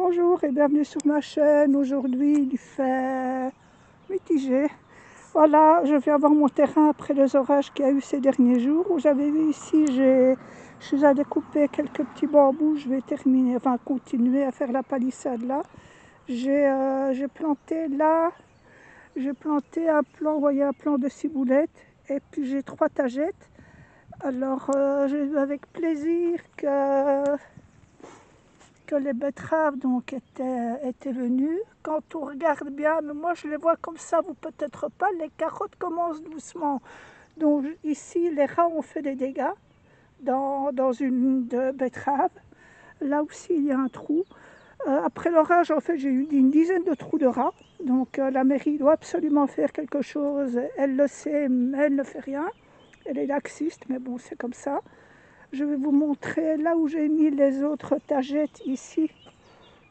Bonjour et bienvenue sur ma chaîne. Aujourd'hui, il fait mitigé. Voilà, je viens voir mon terrain après les orages qu'il y a eu ces derniers jours. Vous avez vu ici, je suis allée couper quelques petits bambous. Je vais terminer, enfin continuer à faire la palissade là. J'ai planté là, j'ai planté un plant, vous voyez, un plant de ciboulettes. Et puis j'ai 3 tagettes. Alors, j'ai vu avec plaisir que les betteraves donc étaient venues. Quand on regarde bien, mais moi je les vois comme ça, vous peut-être pas, les carottes commencent doucement. Donc ici, les rats ont fait des dégâts dans une de betterave. Là aussi, il y a un trou. Après l'orage, en fait, j'ai eu une dizaine de trous de rats. Donc la mairie doit absolument faire quelque chose. Elle le sait, mais elle ne fait rien. Elle est laxiste, mais bon, c'est comme ça. Je vais vous montrer là où j'ai mis les autres tagettes ici.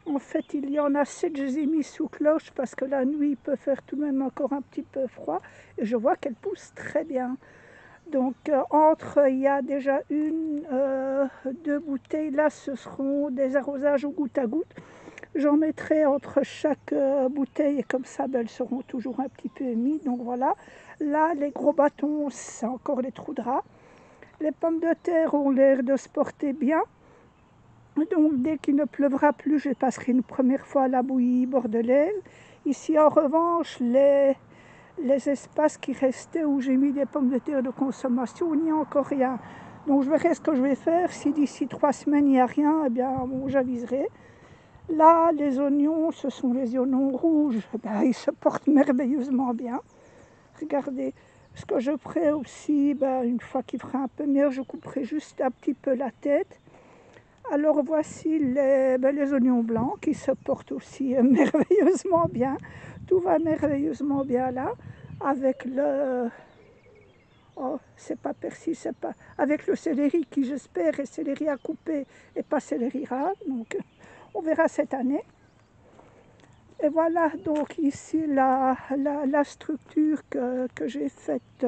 En fait, il y en a 7, je les ai mis sous cloche parce que la nuit, il peut faire tout de même encore un petit peu froid. Et je vois qu'elles poussent très bien. Donc, il y a déjà une, 2 bouteilles. Là, ce seront des arrosages au goutte à goutte. J'en mettrai entre chaque bouteille et comme ça, elles seront toujours un petit peu émises. Donc voilà. Là, les gros bâtons, c'est encore les trous de rats. Les pommes de terre ont l'air de se porter bien. Donc dès qu'il ne pleuvra plus, je passerai une première fois à la bouillie bordelaise. Ici en revanche, les espaces qui restaient où j'ai mis des pommes de terre de consommation, il n'y a encore rien. Donc je verrai ce que je vais faire. Si d'ici 3 semaines il n'y a rien, eh bien bon, j'aviserai. Là, les oignons, ce sont les oignons rouges. Ben, ils se portent merveilleusement bien. Regardez. Ce que je ferai aussi, une fois qu'il fera un peu mieux, je couperai juste un petit peu la tête. Alors voici les oignons blancs qui se portent aussi merveilleusement bien. Tout va merveilleusement bien là. Avec le... Oh, c'est pas persil, c'est pas... Avec le céleri qui j'espère est céleri à couper et pas céleri rave. Donc on verra cette année. Et voilà donc ici la structure que j'ai faite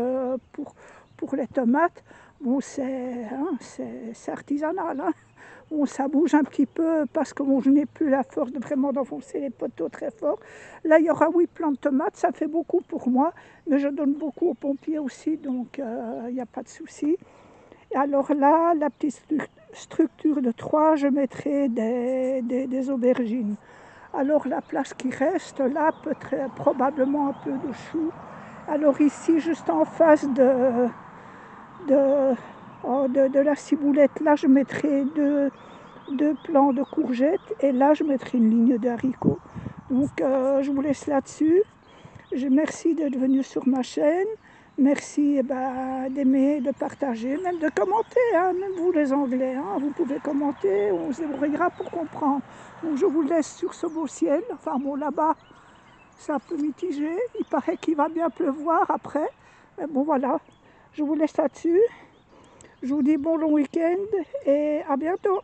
pour les tomates. Bon, c'est artisanal. Hein. Bon, ça bouge un petit peu parce que bon, je n'ai plus la force vraiment d'enfoncer les poteaux très fort. Là, il y aura 8 plants de tomates, ça fait beaucoup pour moi, mais je donne beaucoup aux pompiers aussi, donc il n'y a pas de souci. Et alors là, la petite structure de 3, je mettrai des aubergines. Alors la place qui reste là, probablement un peu de choux. Alors ici, juste en face de la ciboulette, là je mettrai deux plants de courgettes et là je mettrai une ligne de haricots. Donc je vous laisse là-dessus. Merci d'être venu sur ma chaîne. Merci d'aimer, de partager, même de commenter, hein, même vous les Anglais, hein, vous pouvez commenter, on se débrouillera pour comprendre. Donc je vous laisse sur ce beau ciel, enfin bon là-bas c'est un peu mitigé, il paraît qu'il va bien pleuvoir après, mais bon voilà, je vous laisse là-dessus, je vous dis bon long week-end et à bientôt.